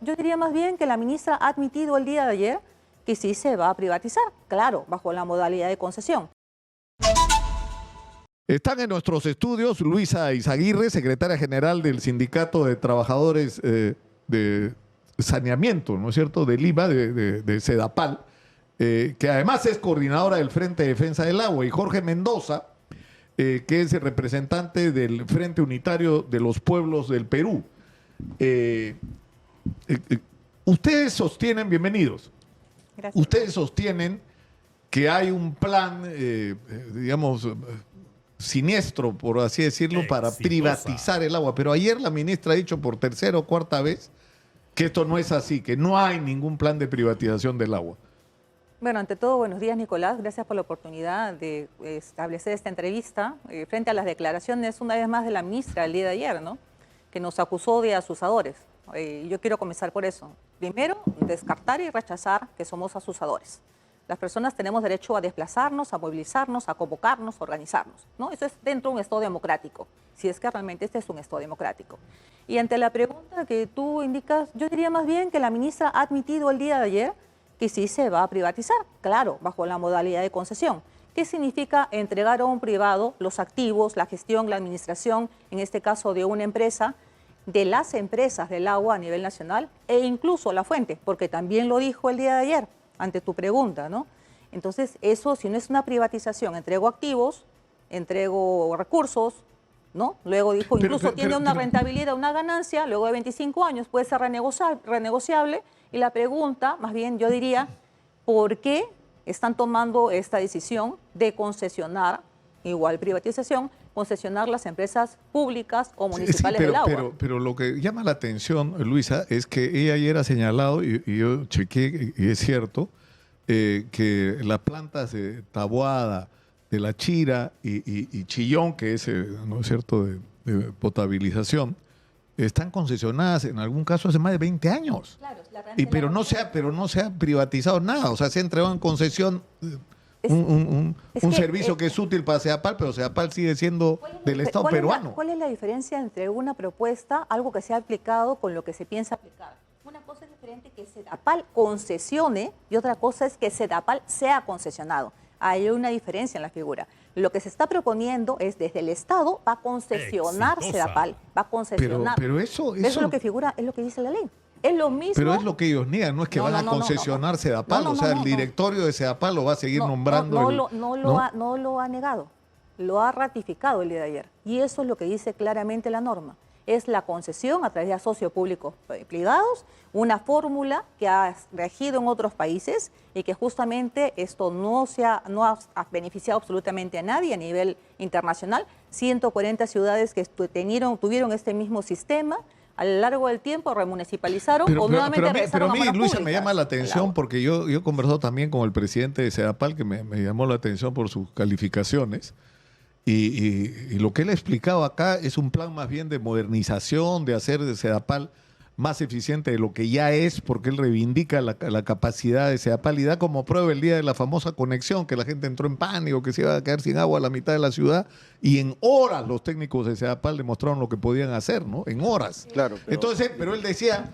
Yo diría más bien que la ministra ha admitido el día de ayer que sí se va a privatizar, claro, bajo la modalidad de concesión. Están en nuestros estudios Luisa Izaguirre, secretaria general del Sindicato de Trabajadores de Saneamiento, ¿no es cierto?, de Lima, de Sedapal, que además es coordinadora del Frente de Defensa del Agua, y Jorge Mendoza, que es el representante del Frente Unitario de los Pueblos del Perú. Ustedes sostienen, bienvenidos, Gracias. ustedes sostienen que hay un plan, digamos, siniestro, por así decirlo, para privatizar el agua. Pero ayer la ministra ha dicho por tercera o cuarta vez que esto no es así, que no hay ningún plan de privatización del agua. Bueno, ante todo, buenos días, Nicolás. Gracias por la oportunidad de establecer esta entrevista frente a las declaraciones, una vez más, de la ministra el día de ayer, ¿no?, que nos acusó de asusadores. Yo quiero comenzar por eso. Primero, descartar y rechazar que somos asusadores. Las personas tenemos derecho a desplazarnos, a movilizarnos, a convocarnos, a organizarnos, ¿no? Eso es dentro de un Estado democrático, si es que realmente este es un Estado democrático. Y ante la pregunta que tú indicas, yo diría más bien que la ministra ha admitido el día de ayer que sí se va a privatizar, claro, bajo la modalidad de concesión. ¿Qué significa entregar a un privado los activos, la gestión, la administración, en este caso de una empresa, de las empresas del agua a nivel nacional e incluso la fuente? Porque también lo dijo el día de ayer, ante tu pregunta, ¿no? Entonces, eso, si no es una privatización, entrego activos, entrego recursos, ¿no? Luego dijo, incluso tiene una rentabilidad, una ganancia, luego de 25 años puede ser renegociable. Y la pregunta, más bien, yo diría, ¿por qué están tomando esta decisión de concesionar, igual privatización, concesionar las empresas públicas o municipales del agua? Pero lo que llama la atención, Luisa, es que ella ayer ha señalado, y yo chequeé, y es cierto, que las plantas de Taboada, de La Chira y Chillón, que es, ¿no es cierto?, de potabilización, están concesionadas en algún caso hace más de 20 años. Claro, pero no se ha privatizado nada, o sea, se ha entregado en concesión un servicio que es útil para Sedapal, pero Sedapal sigue siendo del Estado peruano. ¿Cuál es la diferencia entre una propuesta, algo que se ha aplicado, con lo que se piensa aplicar? Una cosa es diferente que Sedapal concesione y otra cosa es que Sedapal sea concesionado. Hay una diferencia en la figura. Lo que se está proponiendo es, desde el Estado, va a concesionar Sedapal, va a concesionar. Pero eso es lo que figura, es lo que dice la ley. Es lo mismo. Pero es lo que ellos niegan, no es que van a concesionar Sedapal, o sea, el directorio de Sedapal lo va a seguir nombrando. No lo ha negado, lo ha ratificado el día de ayer. Y eso es lo que dice claramente la norma. Es la concesión a través de socios públicos privados, una fórmula que ha regido en otros países y que justamente esto no ha beneficiado absolutamente a nadie a nivel internacional. 140 ciudades que tuvieron este mismo sistema, a lo largo del tiempo remunicipalizaron o nuevamente regresaron a manos públicas. Luisa, me llama la atención porque yo he conversado también con el presidente de Sedapal, que me llamó la atención por sus calificaciones. Y lo que él ha explicado acá es un plan más bien de modernización, de hacer de Sedapal más eficiente de lo que ya es, porque él reivindica la capacidad de Sedapal y da como prueba el día de la famosa conexión, que la gente entró en pánico, que se iba a quedar sin agua a la mitad de la ciudad, y en horas los técnicos de Sedapal demostraron lo que podían hacer, ¿no? En horas. Claro. Entonces, pero él decía,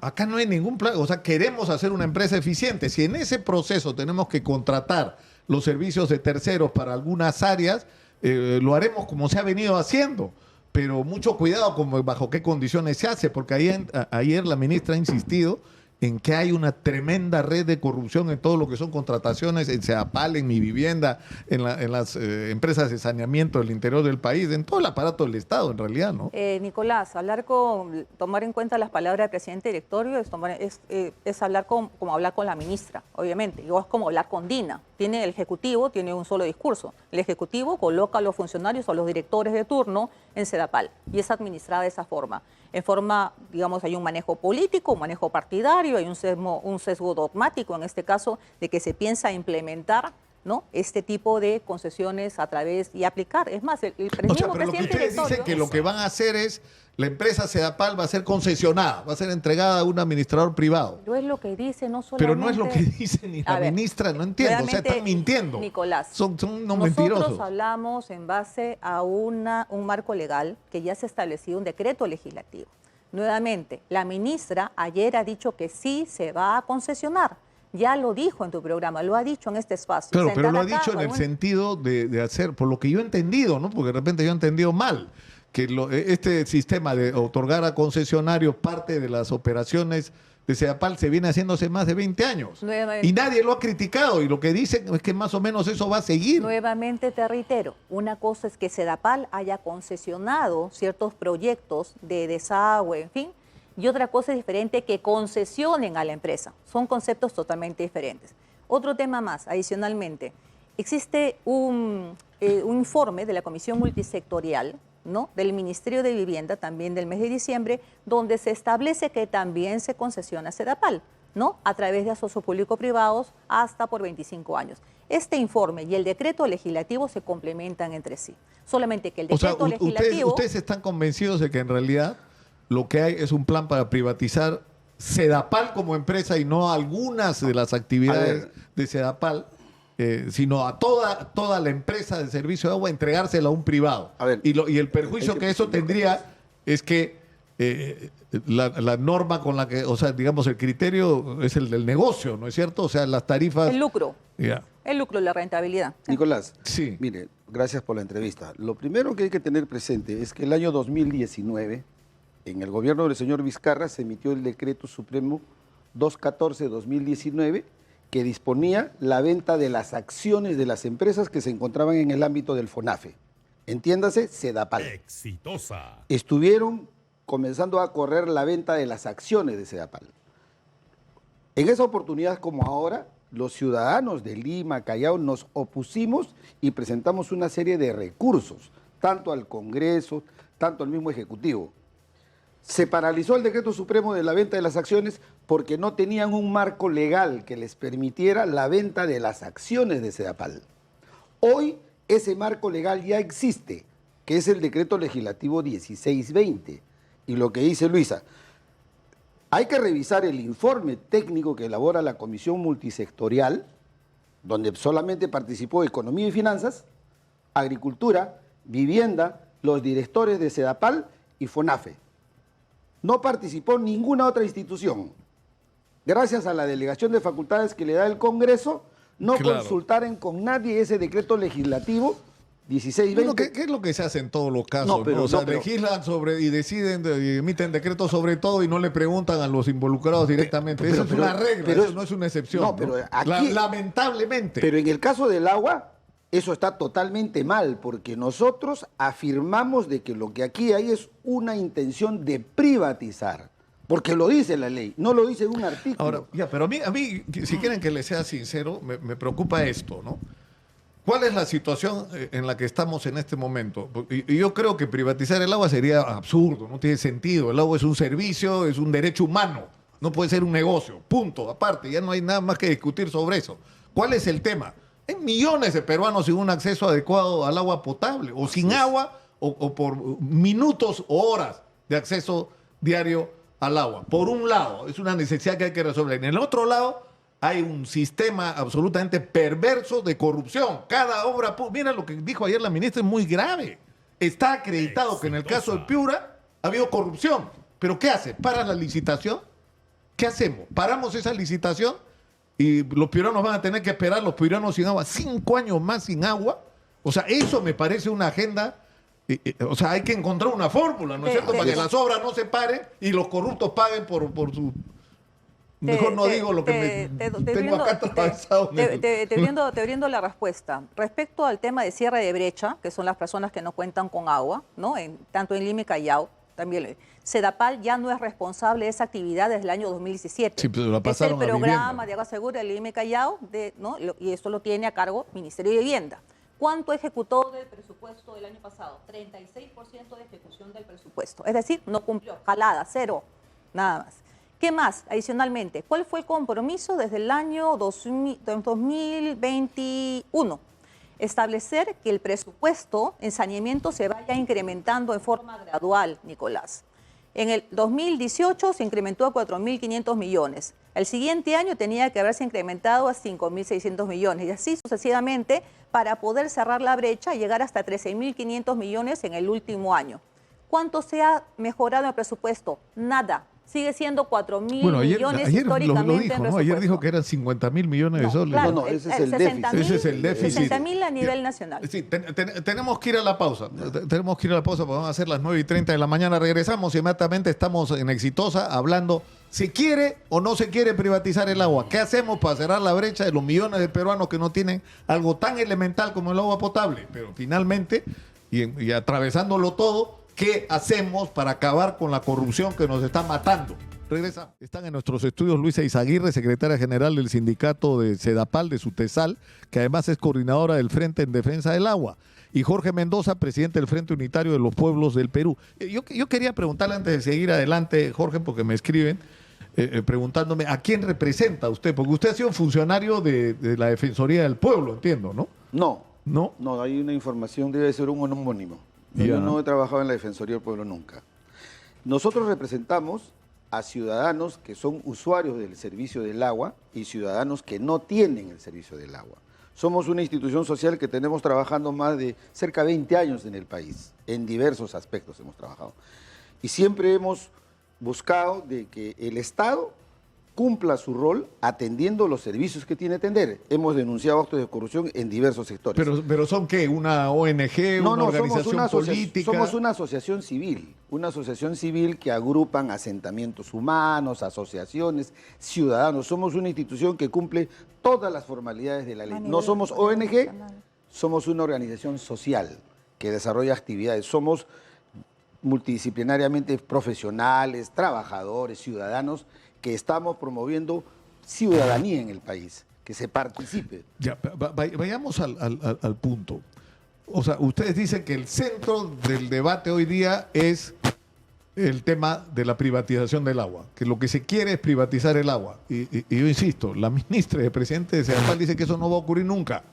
acá no hay ningún plan, o sea, queremos hacer una empresa eficiente. Si en ese proceso tenemos que contratar los servicios de terceros para algunas áreas, lo haremos como se ha venido haciendo. Pero mucho cuidado con bajo qué condiciones se hace, porque ayer la ministra ha insistido en que hay una tremenda red de corrupción en todo lo que son contrataciones, en Sedapal, en Mi Vivienda, en las empresas de saneamiento del interior del país, en todo el aparato del Estado, en realidad, ¿no? Nicolás, tomar en cuenta las palabras del presidente directorio es hablar como hablar con la ministra, obviamente. Igual es como hablar con Dina. El Ejecutivo tiene un solo discurso. El Ejecutivo coloca a los funcionarios o a los directores de turno en Sedapal y es administrada de esa forma. En forma, digamos, hay un manejo político, un manejo partidario, hay un sesgo dogmático, en este caso, de que se piensa implementar, ¿no?, este tipo de concesiones a través y aplicar. Es más, el mismo pero lo que presidente ustedes dicen que lo que van a hacer es, la empresa Sedapal va a ser concesionada, va a ser entregada a un administrador privado. Pero es lo que dice, no solamente... Pero no es lo que dice ni la ministra, no entiendo, o sea, están mintiendo. Nicolás, son mentirosos. Nosotros hablamos en base a un marco legal que ya se ha establecido, un decreto legislativo. Nuevamente, la ministra ayer ha dicho que sí se va a concesionar. Ya lo dijo en tu programa, lo ha dicho en este espacio. Claro, pero lo ha Sentada acá, dicho en el bueno, sentido de hacer, por lo que yo he entendido, ¿no? Porque de repente yo he entendido mal, que este sistema de otorgar a concesionarios parte de las operaciones de Sedapal se viene haciéndose más de 20 años. Nuevamente. Y nadie lo ha criticado, y lo que dicen es que más o menos eso va a seguir. Nuevamente te reitero, una cosa es que Sedapal haya concesionado ciertos proyectos de desagüe, en fin, y otra cosa es diferente que concesionen a la empresa. Son conceptos totalmente diferentes. Otro tema más, adicionalmente, existe un informe de la Comisión Multisectorial, ¿no?, del Ministerio de Vivienda, también del mes de diciembre, donde se establece que también se concesiona Sedapal, ¿no?, a través de asocios público-privados hasta por 25 años. Este informe y el decreto legislativo se complementan entre sí. Solamente que el decreto legislativo... Ustedes están convencidos de que en realidad lo que hay es un plan para privatizar Sedapal como empresa y no algunas de las actividades de Sedapal, sino a toda la empresa de servicio de agua, entregársela a un privado. Y el perjuicio que eso tendría es que la norma con la que, o sea, digamos, el criterio es el del negocio, ¿no es cierto? O sea, las tarifas... El lucro. Yeah. El lucro, la rentabilidad. Nicolás, sí. Mire, gracias por la entrevista. Lo primero que hay que tener presente es que el año 2019, en el gobierno del señor Vizcarra, se emitió el decreto supremo 214-2019, que disponía la venta de las acciones de las empresas que se encontraban en el ámbito del FONAFE. Entiéndase, Sedapal. Exitosa. Estuvieron comenzando a correr la venta de las acciones de Sedapal. En esa oportunidad, como ahora, los ciudadanos de Lima, Callao, nos opusimos y presentamos una serie de recursos, tanto al Congreso, tanto al mismo Ejecutivo. Se paralizó el decreto supremo de la venta de las acciones porque no tenían un marco legal que les permitiera la venta de las acciones de Sedapal. Hoy ese marco legal ya existe, que es el decreto legislativo 1620. Y lo que dice Luisa, hay que revisar el informe técnico que elabora la Comisión Multisectorial, donde solamente participó Economía y Finanzas, Agricultura, Vivienda, los directores de Sedapal y FONAFE. No participó ninguna otra institución. Gracias a la delegación de facultades que le da el Congreso, no consultaron con nadie ese decreto legislativo 1620. Bueno, ¿qué es lo que se hace en todos los casos? No, pero, ¿no? O sea, legislan sobre y deciden y emiten decretos sobre todo y no le preguntan a los involucrados directamente. Eso es una regla, eso no es una excepción. No, pero aquí, lamentablemente. Pero en el caso del agua, eso está totalmente mal, porque nosotros afirmamos de que lo que aquí hay es una intención de privatizar. Porque lo dice la ley, no lo dice un artículo. Ahora, ya, pero a mí, si quieren que les sea sincero, me preocupa esto, ¿no? ¿Cuál es la situación en la que estamos en este momento? Y yo creo que privatizar el agua sería absurdo, no tiene sentido. El agua es un servicio, es un derecho humano, no puede ser un negocio, punto. Aparte, ya no hay nada más que discutir sobre eso. ¿Cuál es el tema? Hay millones de peruanos sin un acceso adecuado al agua potable, o sin agua, o por minutos o horas de acceso diario al agua. Por un lado, es una necesidad que hay que resolver. En el otro lado, hay un sistema absolutamente perverso de corrupción. Cada obra, mira lo que dijo ayer la ministra, es muy grave. Está acreditado que en el caso de Piura ha habido corrupción. ¿Pero qué hace? ¿Para la licitación? ¿Qué hacemos? ¿Paramos esa licitación? Y los piuranos van a tener que esperar, los piuranos sin agua, 5 años más sin agua. O sea, eso me parece una agenda. O sea, hay que encontrar una fórmula, ¿no es cierto? Para que las obras no se paren y los corruptos paguen por su... Mejor no digo lo que tengo acá atravesado. Te brindo la respuesta. Respecto al tema de cierre de brecha, que son las personas que no cuentan con agua, ¿no? Tanto en Lima y Callao, también Sedapal ya no es responsable de esa actividad desde el año 2017. Sí, pero la pasaron es el a programa vivienda. de agua segura de Lima y Callao, ¿no? Y esto lo tiene a cargo el Ministerio de Vivienda. ¿Cuánto ejecutó del presupuesto del año pasado? 36% de ejecución del presupuesto. Es decir, no cumplió, jalada, cero, nada más. ¿Qué más? Adicionalmente, ¿cuál fue el compromiso desde el año 2021? Establecer que el presupuesto en saneamiento se vaya incrementando en forma gradual, Nicolás. En el 2018 se incrementó a 4.500 millones. El siguiente año tenía que haberse incrementado a 5.600 millones y así sucesivamente para poder cerrar la brecha y llegar hasta 13.500 millones en el último año. ¿Cuánto se ha mejorado el presupuesto? Nada. Sigue siendo 4.000 Bueno, millones ayer históricamente lo dijo, en ¿no? Ayer presupuesto. dijo que eran 50.000 millones de soles. Claro, No, ese es el déficit. Ese es el déficit. 60.000 a nivel nacional. Sí, tenemos que ir a la pausa. Tenemos que ir a la pausa porque van a ser las 9:30 de la mañana. Regresamos y inmediatamente estamos en Exitosa hablando si quiere o no se quiere privatizar el agua. ¿Qué hacemos para cerrar la brecha de los millones de peruanos que no tienen algo tan elemental como el agua potable? Pero finalmente, y atravesándolo todo, ¿qué hacemos para acabar con la corrupción que nos está matando? Regresamos. Están en nuestros estudios Luisa Izaguirre, secretaria general del sindicato de Sedapal, de SUTESAL, que además es coordinadora del Frente en Defensa del Agua, y Jorge Mendoza, presidente del Frente Unitario de los Pueblos del Perú. Yo quería preguntarle antes de seguir adelante, Jorge, porque me escriben, preguntándome a quién representa usted, porque usted ha sido funcionario de la Defensoría del Pueblo, entiendo, ¿no? No, hay una información, debe ser un homónimo. Ya. Yo no he trabajado en la Defensoría del Pueblo nunca. Nosotros representamos a ciudadanos que son usuarios del servicio del agua y ciudadanos que no tienen el servicio del agua. Somos una institución social que tenemos trabajando más de cerca de 20 años en el país, en diversos aspectos hemos trabajado. Y siempre hemos buscado de que el Estado cumpla su rol atendiendo los servicios que tiene que atender. Hemos denunciado actos de corrupción en diversos sectores. Pero ¿son qué? ¿Una ONG? No, ¿Una organización política? Somos una asociación civil que agrupan asentamientos humanos, asociaciones, ciudadanos. Somos una institución que cumple todas las formalidades de la ley. No somos ONG, somos una organización social que desarrolla actividades. Somos multidisciplinariamente profesionales, trabajadores, ciudadanos, que estamos promoviendo ciudadanía en el país, que se participe. Ya, vayamos al punto. O sea, ustedes dicen que el centro del debate hoy día es el tema de la privatización del agua, que lo que se quiere es privatizar el agua. Y yo insisto, la ministra y el presidente de Sedapal dice que eso no va a ocurrir nunca,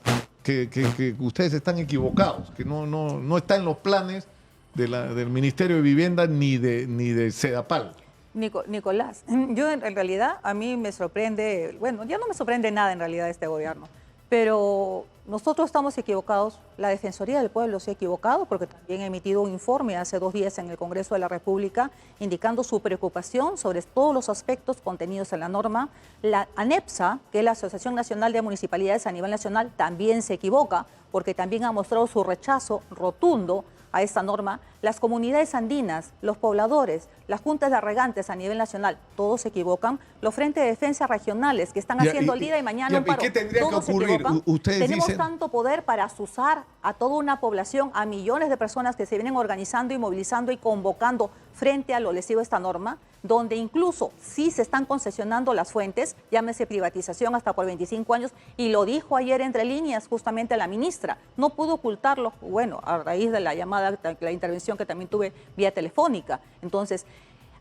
que ustedes están equivocados, que no está en los planes del Ministerio de Vivienda ni de Sedapal. Nicolás, yo en realidad a mí me sorprende, bueno, ya no me sorprende nada en realidad este gobierno, pero nosotros estamos equivocados, la Defensoría del Pueblo se ha equivocado porque también ha emitido un informe hace 2 días en el Congreso de la República indicando su preocupación sobre todos los aspectos contenidos en la norma. La ANEPSA, que es la Asociación Nacional de Municipalidades a nivel nacional, también se equivoca porque también ha mostrado su rechazo rotundo a esta norma. Las comunidades andinas, los pobladores, las juntas de regantes a nivel nacional, todos se equivocan. Los frentes de defensa regionales que están haciendo el día de mañana un paro, ¿qué tendría todos que ocurrir? se equivocan. Ustedes Tenemos dicen... tanto poder para azuzar a toda una población, a millones de personas que se vienen organizando y movilizando y convocando frente a lo lesivo de esta norma, donde incluso sí se están concesionando las fuentes, llámese privatización hasta por 25 años, y lo dijo ayer entre líneas justamente la ministra, no pudo ocultarlo, bueno, a raíz de la llamada, la intervención que también tuve vía telefónica. Entonces,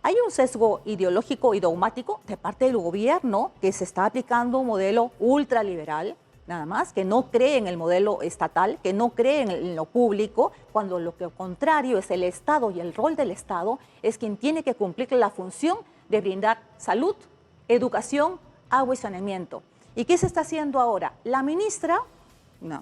hay un sesgo ideológico y dogmático de parte del gobierno que se está aplicando un modelo ultraliberal, nada más, que no cree en el modelo estatal, que no cree en lo público, cuando lo que contrario es el Estado, y el rol del Estado es quien tiene que cumplir la función de brindar salud, educación, agua y saneamiento. ¿Y qué se está haciendo ahora? La ministra,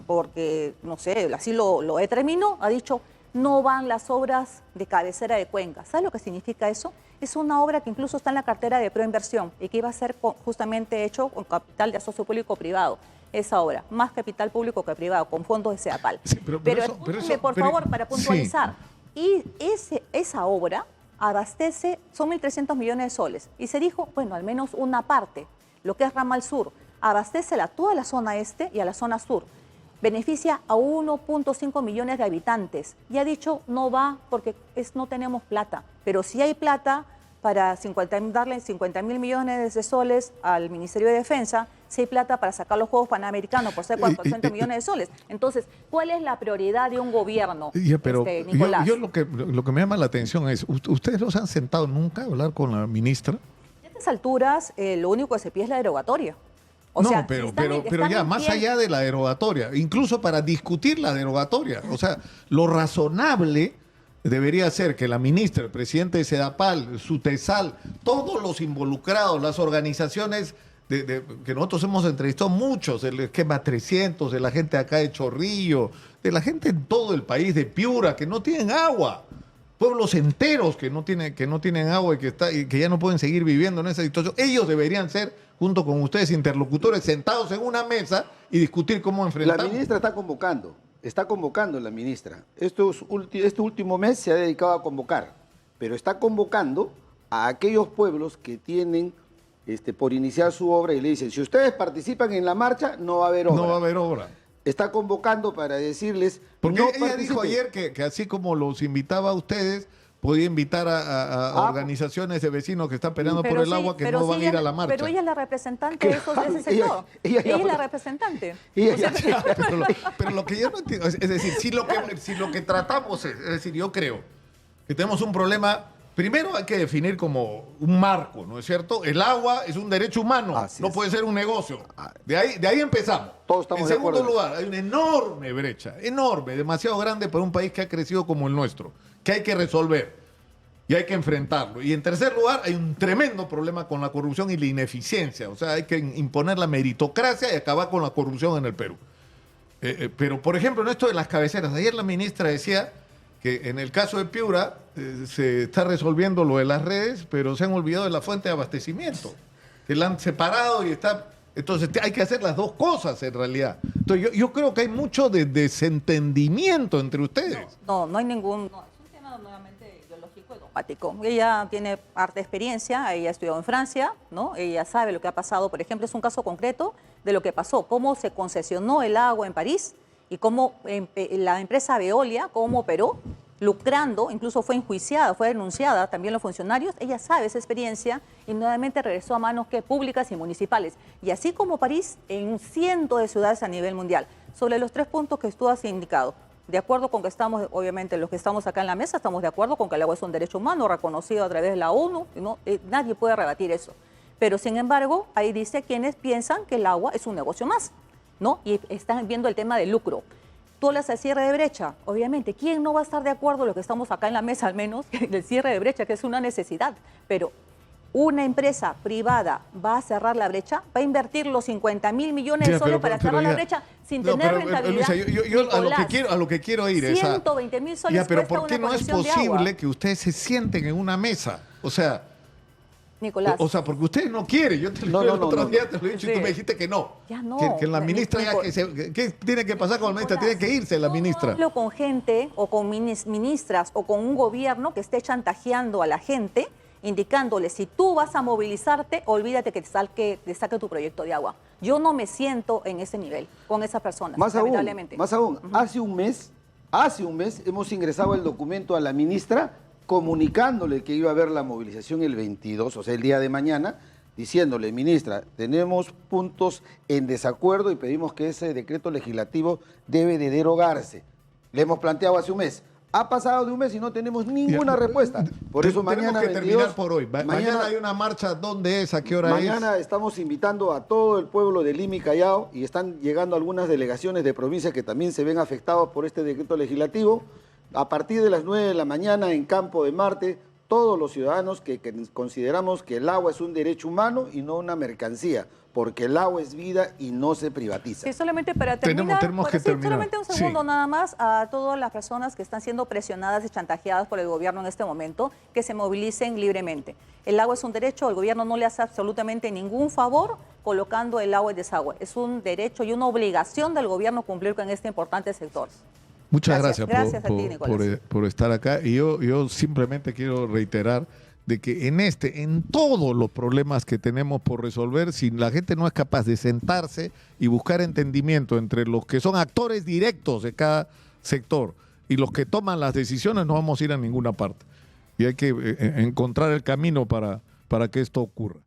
porque, no sé, así lo determinó, ha dicho, no van las obras de cabecera de Cuenca. ¿Sabes lo que significa eso? Es una obra que incluso está en la cartera de Proinversión y que iba a ser justamente hecho con capital de asocio público-privado. Esa obra, más capital público que privado, con fondos de Sedapal. Sí, por favor, para puntualizar. Sí. Y esa obra abastece, son 1.300 millones de soles. Y se dijo, bueno, al menos una parte, lo que es Ramal Sur, abastece a toda la zona este y a la zona sur. Beneficia a 1.5 millones de habitantes. Y ha dicho, no va porque no tenemos plata. Pero si hay plata para darle 50.000 millones de soles al Ministerio de Defensa, si hay plata para sacar los Juegos Panamericanos por ser 400 millones de soles. Entonces, ¿cuál es la prioridad de un gobierno, Nicolás? Yo lo que me llama la atención es, ¿ustedes no se han sentado nunca a hablar con la ministra? A estas alturas, lo único que se pide es la derogatoria. Pero ya, más allá de la derogatoria, incluso para discutir la derogatoria, o sea, lo razonable debería ser que la ministra, el presidente de Sedapal, SUTESAL, todos los involucrados, las organizaciones que nosotros hemos entrevistado muchos, el esquema 300, de la gente acá de Chorrillo, de la gente en todo el país, de Piura, que no tienen agua. pueblos enteros que no tienen agua y que ya no pueden seguir viviendo en esa situación. Ellos deberían ser, junto con ustedes, interlocutores, sentados en una mesa y discutir cómo enfrentamos. La ministra está convocando la ministra. Este último mes se ha dedicado a convocar, pero está convocando a aquellos pueblos que tienen por iniciar su obra y le dicen, si ustedes participan en la marcha, no va a haber obra. No va a haber obra. Está convocando para decirles... Porque no ella dijo ayer que así como los invitaba a ustedes, podía invitar a organizaciones de vecinos que están peleando por el agua que no van a ir a la marcha. Pero ella es la representante de ese sector. Ella es la representante. Pero lo que yo no entiendo, es decir, si lo que tratamos es decir, yo creo que tenemos un problema. Primero hay que definir como un marco, ¿no es cierto? El agua es un derecho humano, no puede ser un negocio. De ahí empezamos. Todos estamos de acuerdo. En segundo acuerdo. lugar, hay una enorme brecha, enorme, demasiado grande para un país que ha crecido como el nuestro, que hay que resolver y hay que enfrentarlo. Y en tercer lugar, hay un tremendo problema con la corrupción y la ineficiencia. O sea, hay que imponer la meritocracia y acabar con la corrupción en el Perú. Pero, por ejemplo, en esto de las cabeceras, ayer la ministra decía que en el caso de Piura se está resolviendo lo de las redes, pero se han olvidado de la fuente de abastecimiento. Se la han separado y está... Entonces hay que hacer las dos cosas en realidad. Entonces yo creo que hay mucho de desentendimiento entre ustedes. No hay ningún... No, es un tema nuevamente ideológico y dogmático. Ella tiene harta experiencia, ella ha estudiado en Francia, ¿no? Ella sabe lo que ha pasado. Por ejemplo, es un caso concreto de lo que pasó, cómo se concesionó el agua en París y cómo la empresa Veolia, cómo operó, lucrando, incluso fue enjuiciada, fue denunciada también los funcionarios. Ella sabe esa experiencia y nuevamente regresó a manos públicas y municipales. Y así como París, en cientos de ciudades a nivel mundial. Sobre los 3 puntos que tú has indicado, de acuerdo con que estamos, obviamente los que estamos acá en la mesa, estamos de acuerdo con que el agua es un derecho humano reconocido a través de la ONU, ¿no? Nadie puede rebatir eso. Pero sin embargo, ahí dice quienes piensan que el agua es un negocio más, ¿no? Y están viendo el tema del lucro. Tú hablas del cierre de brecha, obviamente, ¿quién no va a estar de acuerdo, los que estamos acá en la mesa al menos, del cierre de brecha, que es una necesidad? Pero una empresa privada va a cerrar la brecha, va a invertir los 50.000 millones de soles para cerrar la brecha sin tener rentabilidad. Luisa, yo a lo que quiero ir es 120.000 soles. Pero ¿por qué no es posible que ustedes se sienten en una mesa? O sea, Nicolás. O sea, porque ustedes no quieren. Yo te lo dije el otro día, te lo he dicho y tú me dijiste que no. Ya no. Que la ministra, ¿qué tiene que pasar con la ministra? Tiene que irse la ministra. Hablo con gente o con ministras o con un gobierno que esté chantajeando a la gente, indicándole, si tú vas a movilizarte, olvídate que te saque tu proyecto de agua. Yo no me siento en ese nivel con esas personas, lamentablemente. Más aún, hace un mes hemos ingresado el documento a la ministra comunicándole que iba a haber la movilización el 22, o sea, el día de mañana, diciéndole, ministra, tenemos puntos en desacuerdo y pedimos que ese decreto legislativo debe de derogarse. Le hemos planteado hace un mes. Ha pasado de un mes y no tenemos ninguna respuesta. Por eso mañana... Tenemos que terminar por hoy. Mañana hay una marcha. ¿Dónde es? ¿A qué hora es? Mañana estamos invitando a todo el pueblo de Lima y Callao y están llegando algunas delegaciones de provincias que también se ven afectados por este decreto legislativo. A partir de las 9 de la mañana en Campo de Marte, todos los ciudadanos que consideramos que el agua es un derecho humano y no una mercancía, porque el agua es vida y no se privatiza. Sí, solamente para terminar, tenemos que terminar. Solamente un segundo nada más a todas las personas que están siendo presionadas y chantajeadas por el gobierno en este momento, que se movilicen libremente. El agua es un derecho, el gobierno no le hace absolutamente ningún favor colocando el agua y desagüe. Es un derecho y una obligación del gobierno cumplir con este importante sector. Muchas gracias por estar acá. Y yo simplemente quiero reiterar de que en todos los problemas que tenemos por resolver, si la gente no es capaz de sentarse y buscar entendimiento entre los que son actores directos de cada sector y los que toman las decisiones, no vamos a ir a ninguna parte. Y hay que encontrar el camino para que esto ocurra.